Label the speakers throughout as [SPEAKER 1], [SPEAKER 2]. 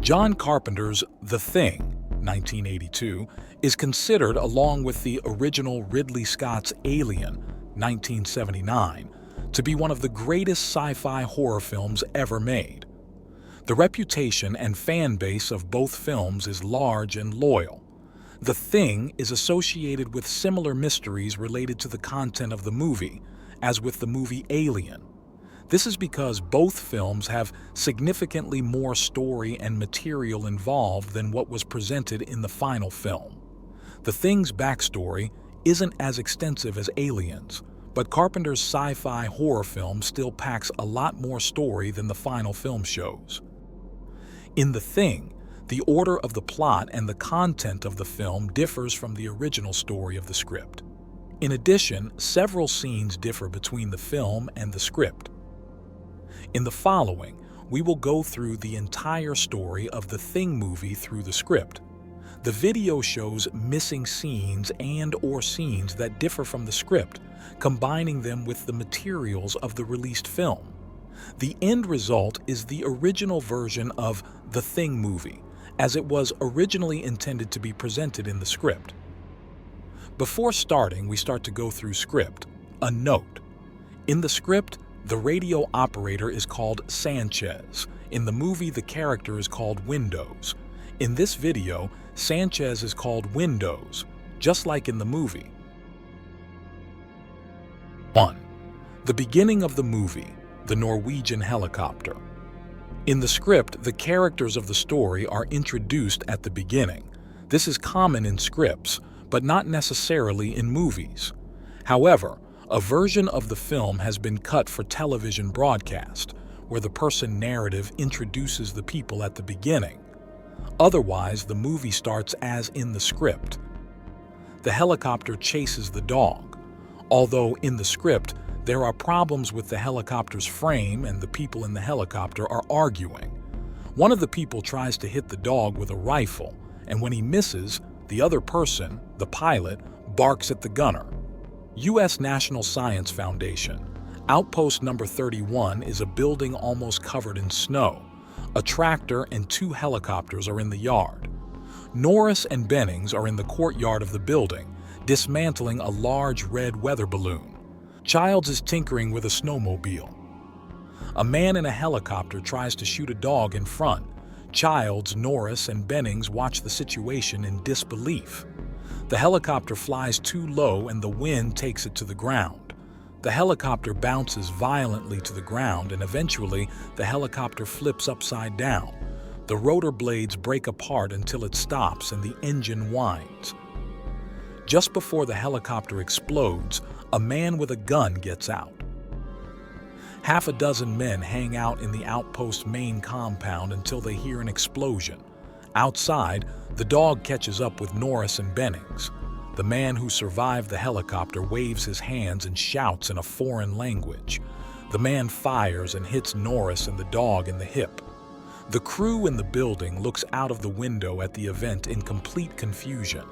[SPEAKER 1] John Carpenter's The Thing, 1982, is considered, along with the original Ridley Scott's Alien, 1979, to be one of the greatest sci-fi horror films ever made. The reputation and fan base of both films is large and loyal. The Thing is associated with similar mysteries related to the content of the movie, as with the movie Alien. This is because both films have significantly more story and material involved than what was presented in the final film. The Thing's backstory isn't as extensive as Alien's, but Carpenter's sci-fi horror film still packs a lot more story than the final film shows. In The Thing, the order of the plot and the content of the film differs from the original story of the script. In addition, several scenes differ between the film and the script. In the following, we will go through the entire story of the Thing movie through the script. The video shows missing scenes and/or scenes that differ from the script, combining them with the materials of the released film. The end result is the original version of the Thing movie, as it was originally intended to be presented in the script. Before starting, we start to go through script. A note. In the script, the radio operator is called Sanchez. In the movie, the character is called Windows. In this video, Sanchez is called Windows, just like in the movie. 1. The beginning of the movie, the Norwegian helicopter. In the script, the characters of the story are introduced at the beginning. This is common in scripts, but not necessarily in movies. However, a version of the film has been cut for television broadcast, where the person narrative introduces the people at the beginning. Otherwise, the movie starts as in the script. The helicopter chases the dog. Although in the script, there are problems with the helicopter's frame and the people in the helicopter are arguing. One of the people tries to hit the dog with a rifle, and when he misses, the other person, the pilot, barks at the gunner. U.S. National Science Foundation. Outpost number 31 is a building almost covered in snow. A tractor and 2 helicopters are in the yard. Norris and Bennings are in the courtyard of the building, dismantling a large red weather balloon. Childs is tinkering with a snowmobile. A man in a helicopter tries to shoot a dog in front. Childs, Norris, and Bennings watch the situation in disbelief. The helicopter flies too low and the wind takes it to the ground. The helicopter bounces violently to the ground and eventually the helicopter flips upside down. The rotor blades break apart until it stops and the engine whines. Just before the helicopter explodes, a man with a gun gets out. Half a dozen men hang out in the outpost main compound until they hear an explosion. Outside, the dog catches up with Norris and Bennings. The man who survived the helicopter waves his hands and shouts in a foreign language. The man fires and hits Norris and the dog in the hip. The crew in the building looks out of the window at the event in complete confusion.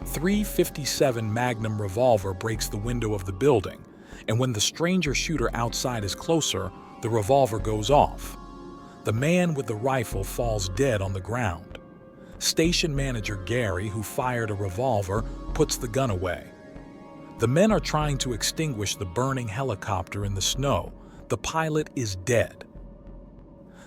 [SPEAKER 1] .357 Magnum revolver breaks the window of the building, and when the stranger shooter outside is closer, the revolver goes off. The man with the rifle falls dead on the ground. Station manager Gary, who fired a revolver, puts the gun away. The men are trying to extinguish the burning helicopter in the snow. The pilot is dead.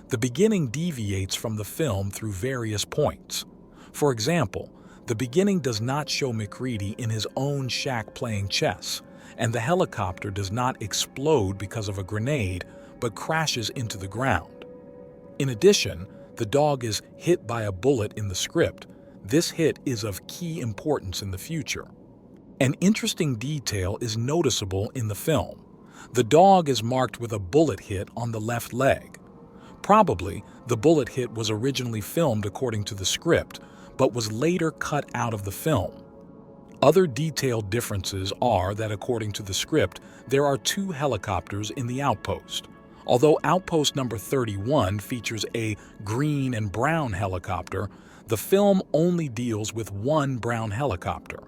[SPEAKER 1] The beginning deviates from the film through various points. For example, the beginning does not show MacReady in his own shack playing chess, and the helicopter does not explode because of a grenade, but crashes into the ground. In addition, the dog is hit by a bullet in the script. This hit is of key importance in the future. An interesting detail is noticeable in the film. The dog is marked with a bullet hit on the left leg. Probably, the bullet hit was originally filmed according to the script, but was later cut out of the film. Other detailed differences are that according to the script, there are 2 helicopters in the outpost. Although outpost number 31 features a green and brown helicopter, the film only deals with 1 brown helicopter.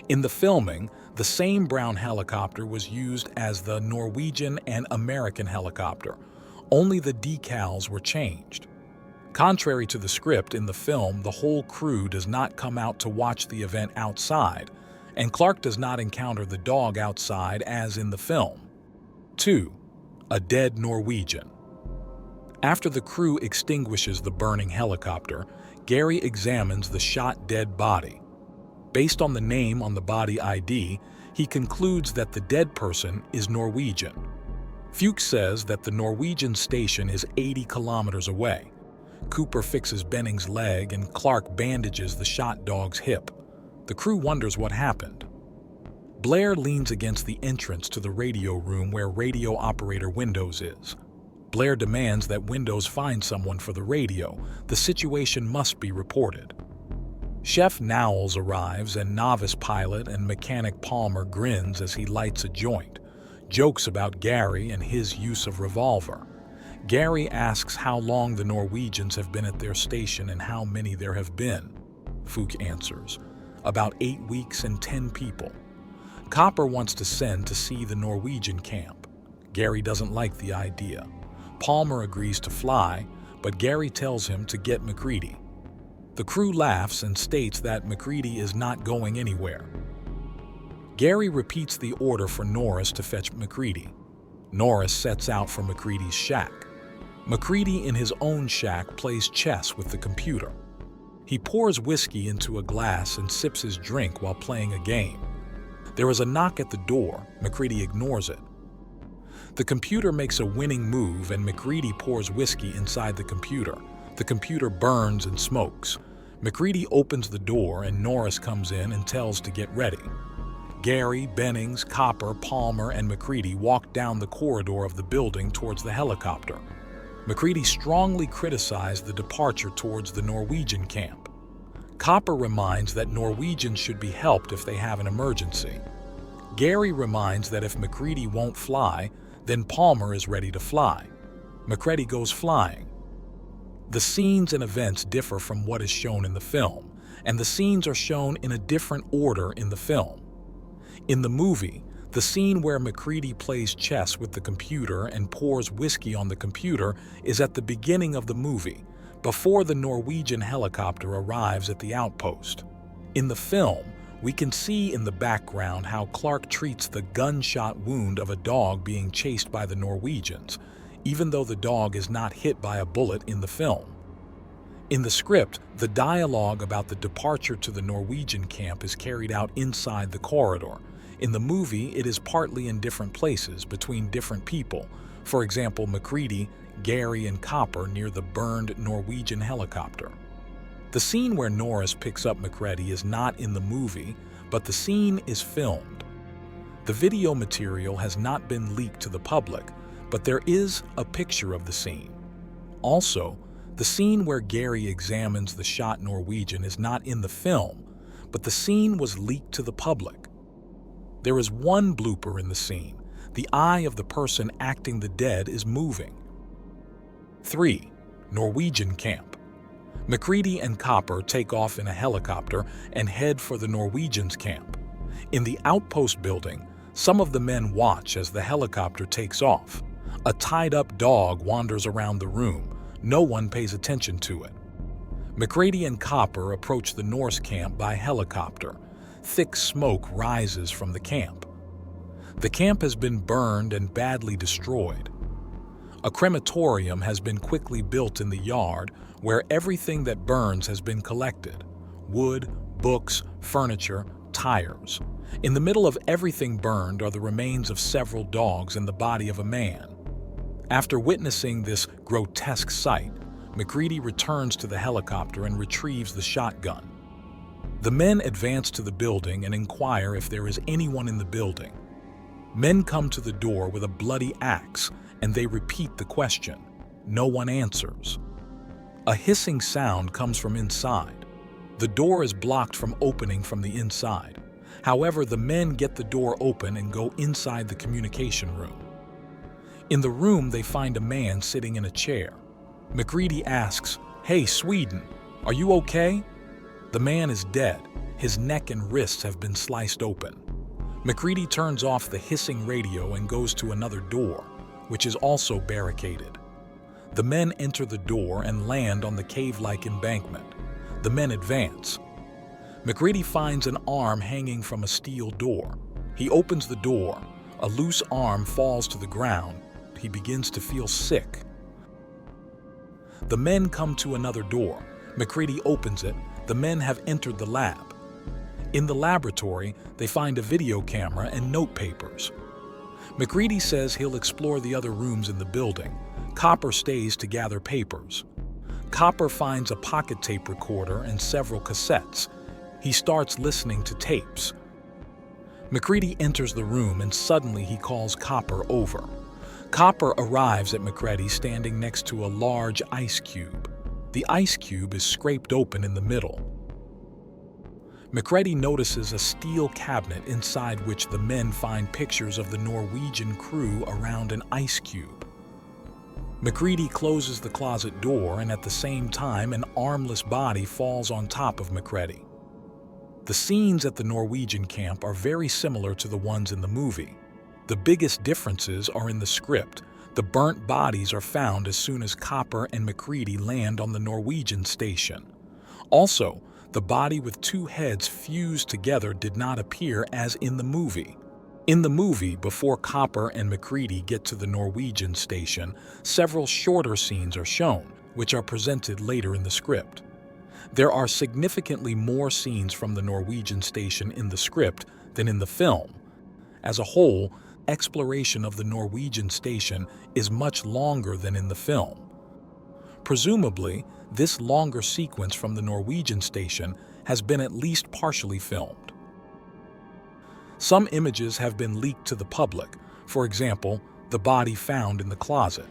[SPEAKER 1] In the filming, the same brown helicopter was used as the Norwegian and American helicopter. Only the decals were changed. Contrary to the script, in the film, the whole crew does not come out to watch the event outside, and Clark does not encounter the dog outside as in the film. 2. A dead Norwegian. After the crew extinguishes the burning helicopter, Gary examines the shot dead body. Based on the name on the body ID, he concludes that the dead person is Norwegian. Fuchs says that the Norwegian station is 80 kilometers away. Cooper fixes Benning's leg and Clark bandages the shot dog's hip. The crew wonders what happened. Blair leans against the entrance to the radio room where radio operator Windows is. Blair demands that Windows find someone for the radio. The situation must be reported. Chef Knowles arrives and novice pilot and mechanic Palmer grins as he lights a joint, jokes about Gary and his use of revolver. Gary asks how long the Norwegians have been at their station and how many there have been. Fuchs answers, about 8 weeks and 10 people. Copper wants to send to see the Norwegian camp. Gary doesn't like the idea. Palmer agrees to fly, but Gary tells him to get MacReady. The crew laughs and states that MacReady is not going anywhere. Gary repeats the order for Norris to fetch MacReady. Norris sets out for MacReady's shack. MacReady in his own shack plays chess with the computer. He pours whiskey into a glass and sips his drink while playing a game. There is a knock at the door. MacReady ignores it. The computer makes a winning move and MacReady pours whiskey inside the computer. The computer burns and smokes. MacReady opens the door and Norris comes in and tells to get ready. Gary, Bennings, Copper, Palmer, and MacReady walk down the corridor of the building towards the helicopter. MacReady strongly criticized the departure towards the Norwegian camp. Copper reminds that Norwegians should be helped if they have an emergency. Gary reminds that if MacReady won't fly, then Palmer is ready to fly. MacReady goes flying. The scenes and events differ from what is shown in the film, and the scenes are shown in a different order in the film. In the movie, the scene where MacReady plays chess with the computer and pours whiskey on the computer is at the beginning of the movie, before the Norwegian helicopter arrives at the outpost. In the film, we can see in the background how Clark treats the gunshot wound of a dog being chased by the Norwegians, even though the dog is not hit by a bullet in the film. In the script, the dialogue about the departure to the Norwegian camp is carried out inside the corridor. In the movie, it is partly in different places between different people. For example, MacReady, Gary, and Copper near the burned Norwegian helicopter. The scene where Norris picks up MacReady is not in the movie, but the scene is filmed. The video material has not been leaked to the public, but there is a picture of the scene. Also, the scene where Gary examines the shot Norwegian is not in the film, but the scene was leaked to the public. There is one blooper in the scene. The eye of the person acting the dead is moving. 3. Norwegian camp. MacReady and Copper take off in a helicopter and head for the Norwegians' camp. In the outpost building, some of the men watch as the helicopter takes off. A tied-up dog wanders around the room. No one pays attention to it. MacReady and Copper approach the Norse camp by helicopter. Thick smoke rises from the camp. The camp has been burned and badly destroyed. A crematorium has been quickly built in the yard where everything that burns has been collected: wood, books, furniture, tires. In the middle of everything burned are the remains of several dogs and the body of a man. After witnessing this grotesque sight, MacReady returns to the helicopter and retrieves the shotgun. The men advance to the building and inquire if there is anyone in the building. Men come to the door with a bloody axe, and they repeat the question. No one answers. A hissing sound comes from inside. The door is blocked from opening from the inside. However, the men get the door open and go inside the communication room. In the room, they find a man sitting in a chair. MacReady asks, "Hey, Sweden, are you okay?" The man is dead. His neck and wrists have been sliced open. MacReady turns off the hissing radio and goes to another door, which is also barricaded. The men enter the door and land on the cave-like embankment. The men advance. MacReady finds an arm hanging from a steel door. He opens the door. A loose arm falls to the ground. He begins to feel sick. The men come to another door. MacReady opens it. The men have entered the lab. In the laboratory, they find a video camera and note papers. MacReady says he'll explore the other rooms in the building. Copper stays to gather papers. Copper finds a pocket tape recorder and several cassettes. He starts listening to tapes. MacReady enters the room and suddenly he calls Copper over. Copper arrives at MacReady standing next to a large ice cube. The ice cube is scraped open in the middle. MacReady notices a steel cabinet inside which the men find pictures of the Norwegian crew around an ice cube. MacReady closes the closet door and at the same time an armless body falls on top of MacReady. The scenes at the Norwegian camp are very similar to the ones in the movie. The biggest differences are in the script. The burnt bodies are found as soon as Copper and MacReady land on the Norwegian station. Also, the body with two heads fused together did not appear as in the movie. In the movie, before Copper and MacReady get to the Norwegian station, several shorter scenes are shown, which are presented later in the script. There are significantly more scenes from the Norwegian station in the script than in the film. As a whole, exploration of the Norwegian station is much longer than in the film. Presumably, this longer sequence from the Norwegian station has been at least partially filmed. Some images have been leaked to the public, for example, the body found in the closet.